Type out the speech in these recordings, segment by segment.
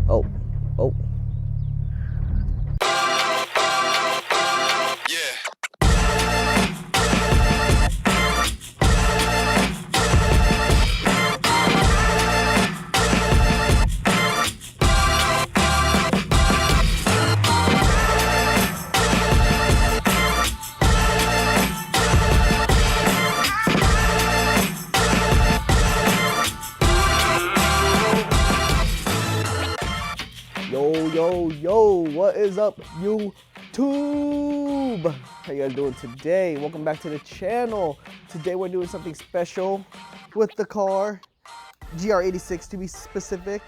Oh, oh. Yo, what is up, YouTube? How you guys doing today? Welcome back to the channel. Today we're doing something special with the car, GR86 to be specific.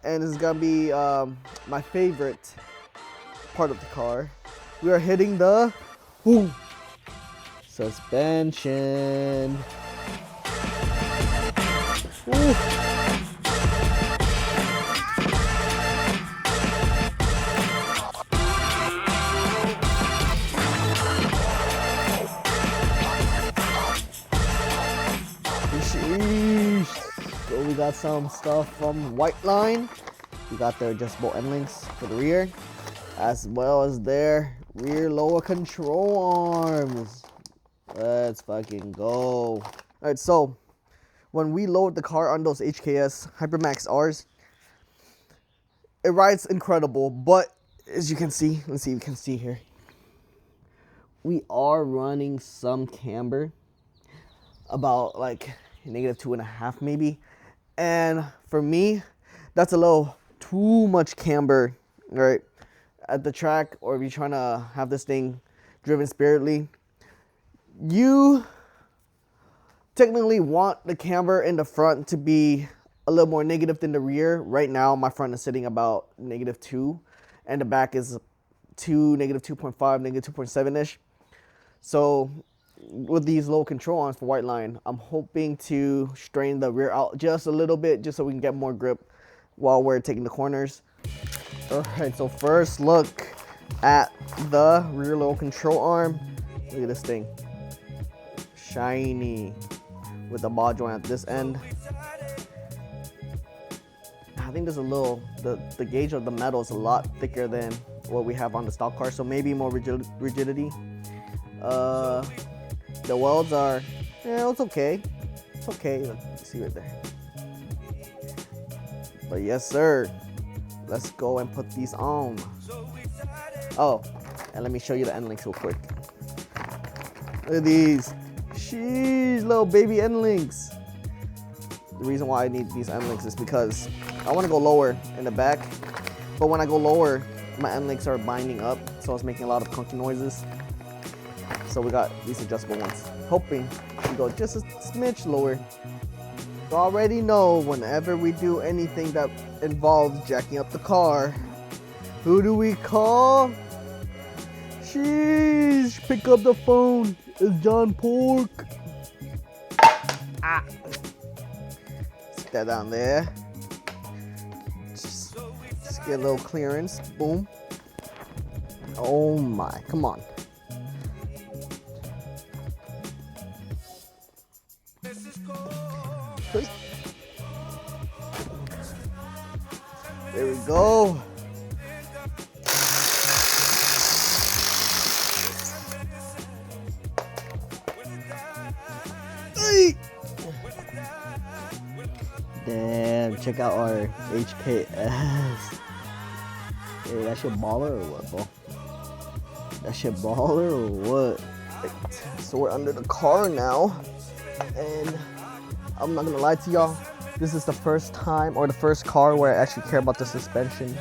And this is gonna be my favorite part of the car. We are hitting the suspension. Ooh. So we got some stuff from Whiteline. We got their adjustable Endlinks for the rear, as well as their rear lower control arms. Let's fucking go. All right, so when we load the car on those HKS Hypermax Rs, it rides incredible, but as you can see, let's see if you can see here, we are running some camber, about like -2.5 maybe. And for me, that's a little too much camber, right? At the track, or if you're trying to have this thing driven spiritedly, you technically want the camber in the front to be a little more negative than the rear. Right now, my front is sitting about -2, and the back is -2.5, -2.7-ish. So with these low control arms for Whiteline, I'm hoping to strain the rear out just a little bit, just so we can get more grip while we're taking the corners. All right, so first look at the rear low control arm. Look at this thing, shiny, with the ball joint at this end. I think there's a little, the gauge of the metal is a lot thicker than what we have on the stock car, so maybe more rigidity. The welds are, it's okay. It's okay. Let's see right there. But yes, sir. Let's go and put these on. Oh, and let me show you the Endlinks real quick. Look at these. Sheesh, little baby Endlinks. The reason why I need these Endlinks is because I want to go lower in the back, but when I go lower, my Endlinks are binding up, so it's making a lot of clunky noises. So we got these adjustable ones, hoping to go just a smidge lower. You already know, whenever we do anything that involves jacking up the car, who do we call? Sheesh, pick up the phone. It's John Pork. Ah. Stick that down there. Just get a little clearance. Boom. Oh my, come on. There we go. Damn, check out our HKS. Hey, that shit baller or what, bro? That shit baller or what? So we're under the car now, and I'm not gonna lie to y'all, this is the first time, or the first car, where I actually care about the suspension.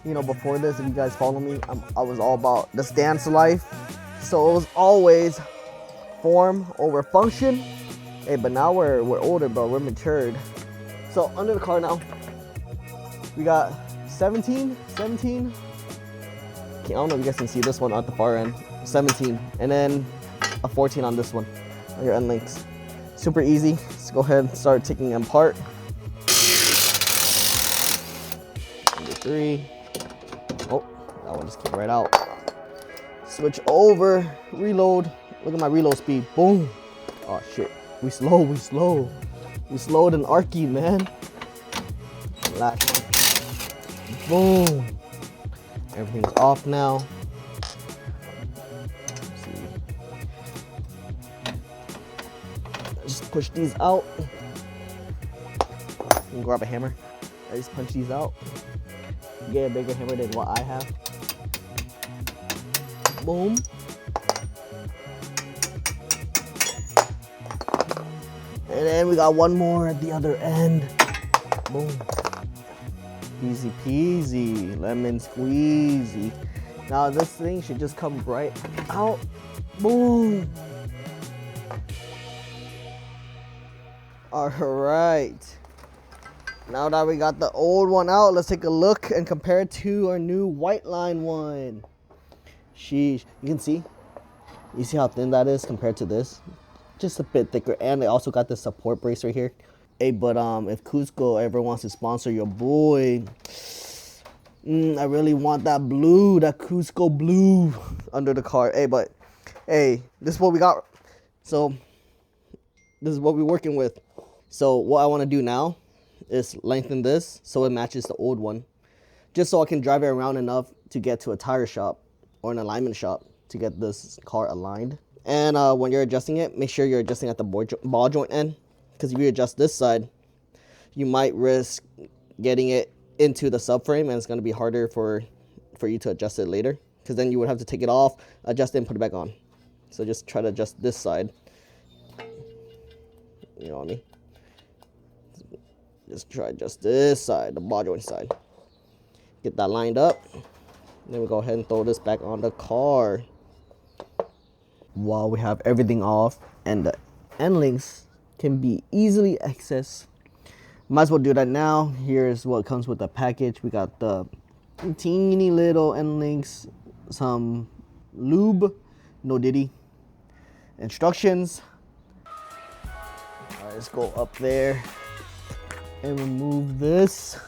You know, before this, if you guys follow me, I was all about the stance life, so it was always form over function. Hey, but now we're older, bro. We're matured. So under the car now, we got 17. Okay, I don't know if you guys can see this one at the far end. 17, and then a 14 on this one. On your Endlinks. Super easy. Let's go ahead and start taking them apart. Number 3. Oh, that one just came right out. Switch over, reload. Look at my reload speed. Boom. Oh shit. We slowed an Arky, man. Last one. Boom. Everything's off now. Just push these out. And grab a hammer. I just punch these out. Get a bigger hammer than what I have. Boom. And then we got one more at the other end. Boom. Easy peasy, lemon squeezy. Now this thing should just come right out. Boom. All right. Now that we got the old one out, let's take a look and compare it to our new Whiteline one. Sheesh. You can see? You see how thin that is compared to this? Just a bit thicker. And they also got the support brace right here. Hey, but if Cusco ever wants to sponsor your boy, I really want that blue, that Cusco blue under the car. Hey, but hey, this is what we got. So this is what we're working with. So what I want to do now is lengthen this so it matches the old one, just so I can drive it around enough to get to a tire shop or an alignment shop to get this car aligned. And when you're adjusting it, make sure you're adjusting at the ball joint end, because if you adjust this side, you might risk getting it into the subframe, and it's going to be harder for you to adjust it later, because then you would have to take it off, adjust it, and put it back on. So just try to adjust this side. You know what I mean? Just try adjust this side, the ball joint side. Get that lined up. Then we go ahead and throw this back on the car. While we have everything off and the Endlinks can be easily accessed, might as well do that now. Here's what comes with the package. We got the teeny little Endlinks, some lube, no diddy, instructions. All right, let's go up there and remove this.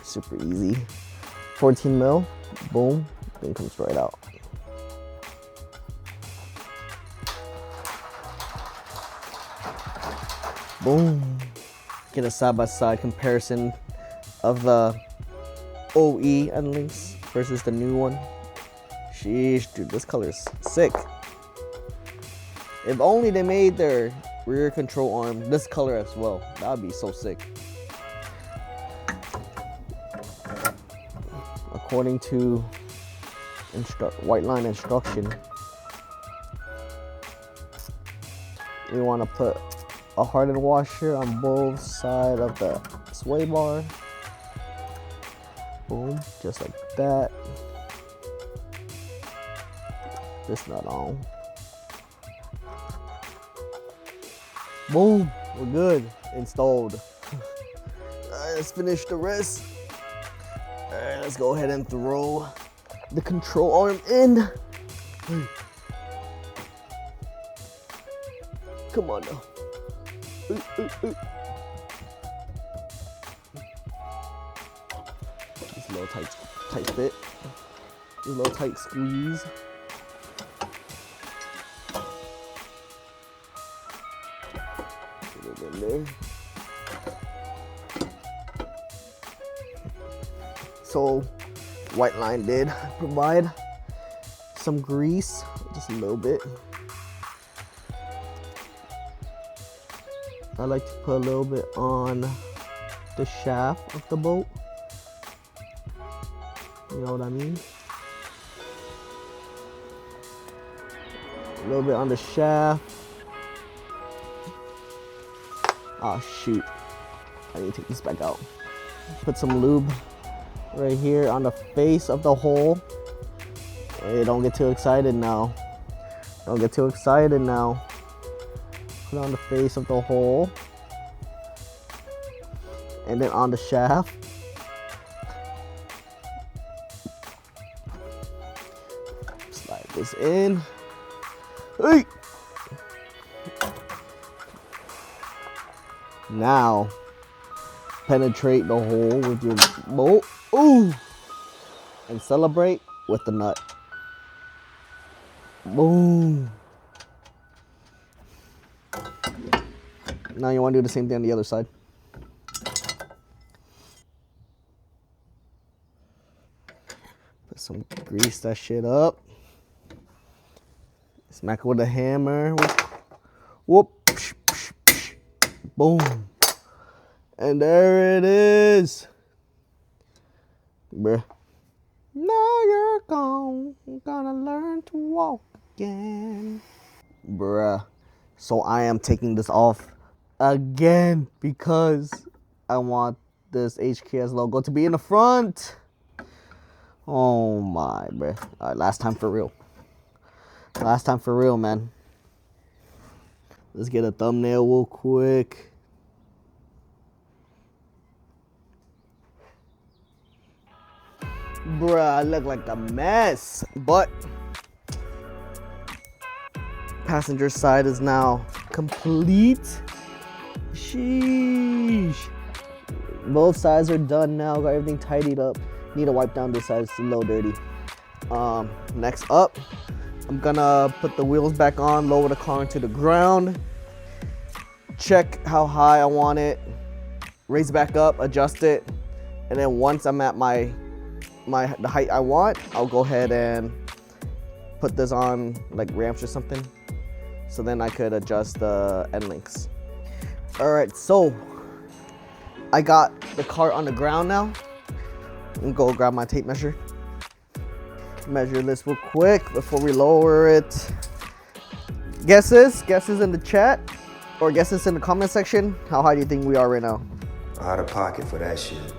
Super easy. 14 mil, boom, thing comes right out. Boom. Get a side-by-side comparison of the OE Endlinks versus the new one. Sheesh, dude, this color is sick. If only they made their rear control arm this color as well. That would be so sick. According to Whiteline instruction, we want to put a hardened washer on both sides of the sway bar. Boom, just like that. This nut on. Boom, we're good. Installed. Alright, let's finish the rest. Alright, let's go ahead and throw the control arm in. Come on now. Just a little tight fit. A little tight squeeze. Put it in there. So Whiteline did provide some grease, just a little bit. I like to put a little bit on the shaft of the bolt. You know what I mean? A little bit on the shaft. Oh shoot, I need to take this back out. Put some lube right here on the face of the hole. Hey, don't get too excited now. Don't get too excited now. Put it on the face of the hole. And then on the shaft. Slide this in. Hey! Now, penetrate the hole with your bolt. Ooh! And celebrate with the nut. Boom! Now you want to do the same thing on the other side. Put some, grease that shit up. Smack it with a hammer. Whoop. Boom. And there it is. Bruh. Now you're gone. I'm gonna learn to walk again. Bruh. So I am taking this off again because I want this HKS logo to be in the front. Oh my, bruh. All right, last time for real. Last time for real, man. Let's get a thumbnail real quick. Bruh, I look like a mess, but passenger side is now complete. Sheesh. Both sides are done now, got everything tidied up. Need to wipe down this side, it's a little dirty. Next up, I'm gonna put the wheels back on, lower the car into the ground, check how high I want it, raise it back up, adjust it, and then once I'm at the height I want, I'll go ahead and put this on like ramps or something, so then I could adjust the Endlinks. All right, so I got the car on the ground now. I'm gonna go grab my tape measure. Measure this real quick before we lower it. Guesses in the chat, or guesses in the comment section. How high do you think we are right now? Out of pocket for that shit.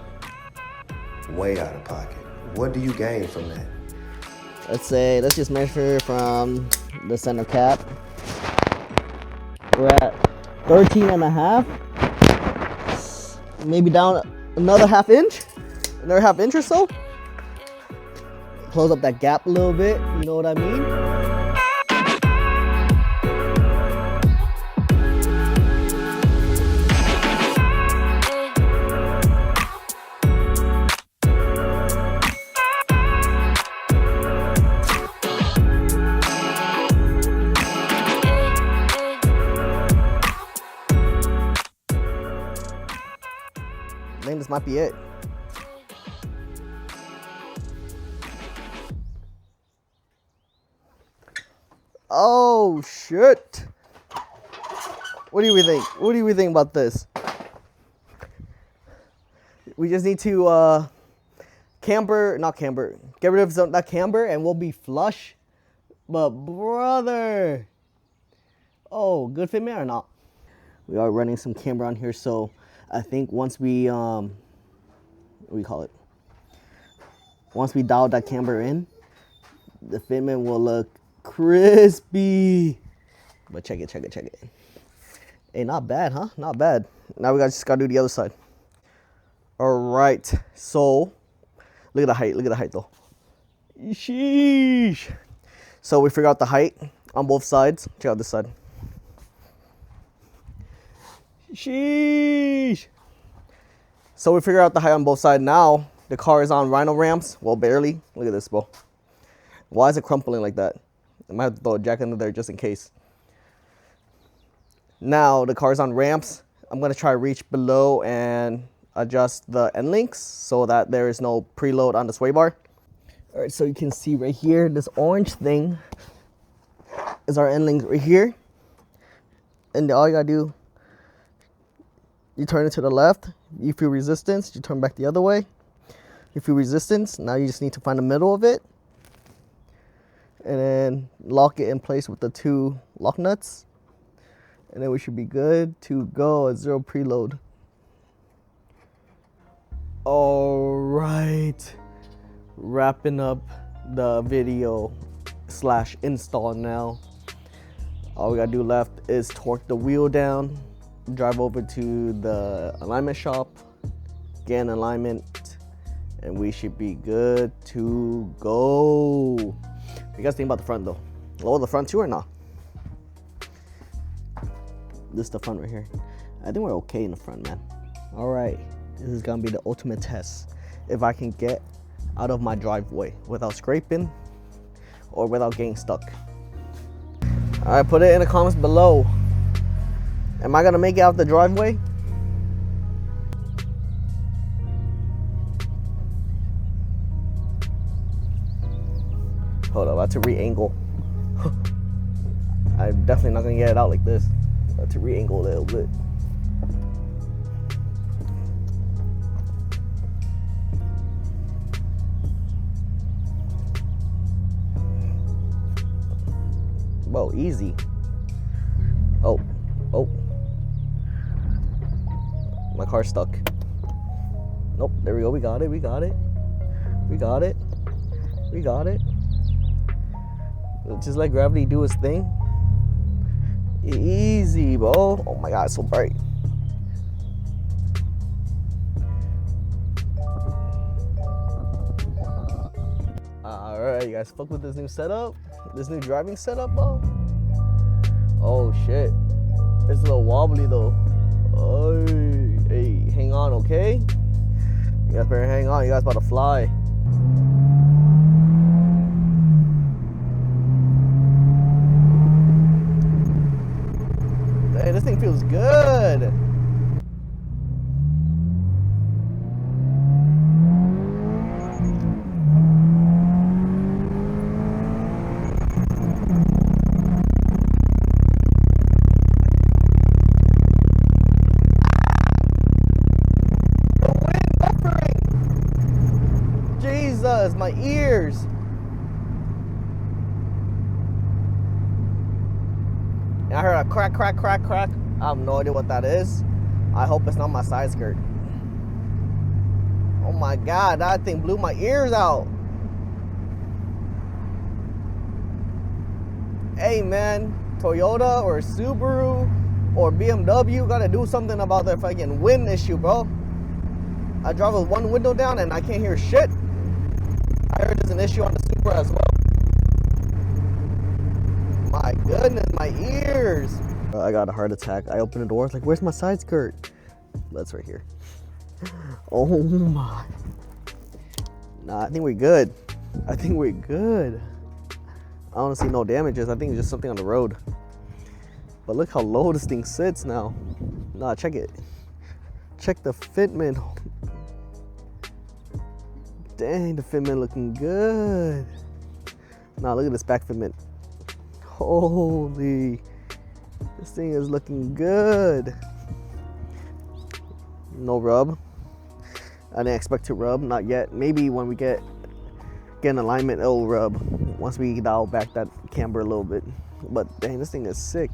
Way out of pocket. What do you gain from that? Let's just measure from the center cap. We're at 13 and a half. Maybe down another half inch or so. Close up that gap a little bit, you know what I mean? I think this might be it. Oh shit. What do we think? What do we think about this? We just need to get rid of that camber and we'll be flush. But brother, oh, good fitment or not? We are running some camber on here, so I think once we what do you call it? Once we dial that camber in, the fitment will look crispy. But check it. Hey, not bad, huh? Not bad. Now we just gotta do the other side. All right, so look at the height though. Sheesh. So we figure out the height on both sides. Check out this side. Sheesh. So we figure out the height on both sides. Now the car is on rhino ramps. Well, barely. Look at this, bro. Why is it crumpling like that? I might have to throw a jack under there just in case. Now the car's on ramps. I'm gonna try to reach below and adjust the Endlinks so that there is no preload on the sway bar. All right, so you can see right here, this orange thing is our Endlinks right here. And all you gotta do, you turn it to the left, you feel resistance, you turn back the other way. You feel resistance, now you just need to find the middle of it. And then lock it in place with the two lock nuts. And then we should be good to go at zero preload. All right, wrapping up the video / install now. All we gotta do left is torque the wheel down, drive over to the alignment shop, get an alignment, and we should be good to go. What you guys think about the front though? Lower the front too or not? This is the front right here. I think we're okay in the front, man. All right, this is gonna be the ultimate test. If I can get out of my driveway without scraping or without getting stuck. All right, put it in the comments below. Am I gonna make it out the driveway? Hold up, I have to re-angle. I'm definitely not gonna get it out like this. I have to re-angle a little bit. Whoa, easy. Oh, oh. My car's stuck. Nope, there we go, we got it, we got it. We got it. We got it. Just let gravity do its thing. Easy, bro. Oh my God, it's so bright. All right, you guys fuck with this new setup? This new driving setup, bro? Oh shit. It's a little wobbly though. Oh, hey, hang on, okay? You guys better hang on, you guys about to fly. Hey, this thing feels good. Jesus, my ears. I heard a crack, crack, crack, crack. I have no idea what that is. I hope it's not my side skirt. Oh my God, that thing blew my ears out. Hey man, Toyota or Subaru or BMW gotta do something about their fucking wind issue, bro. I drive with one window down and I can't hear shit. I heard there's an issue on the Supra as well. My goodness, my ears. I got a heart attack. I opened the door. It's like, where's my side skirt? That's right here. Oh my. Nah, I think we're good. I think we're good. I don't see no damages. I think it's just something on the road. But look how low this thing sits now. Nah, check it. Check the fitment. Dang, the fitment looking good. Nah, look at this back fitment. Holy, this thing is looking good. No rub. I didn't expect to rub, not yet. Maybe when we get in alignment, it'll rub once we dial back that camber a little bit. But dang, this thing is sick.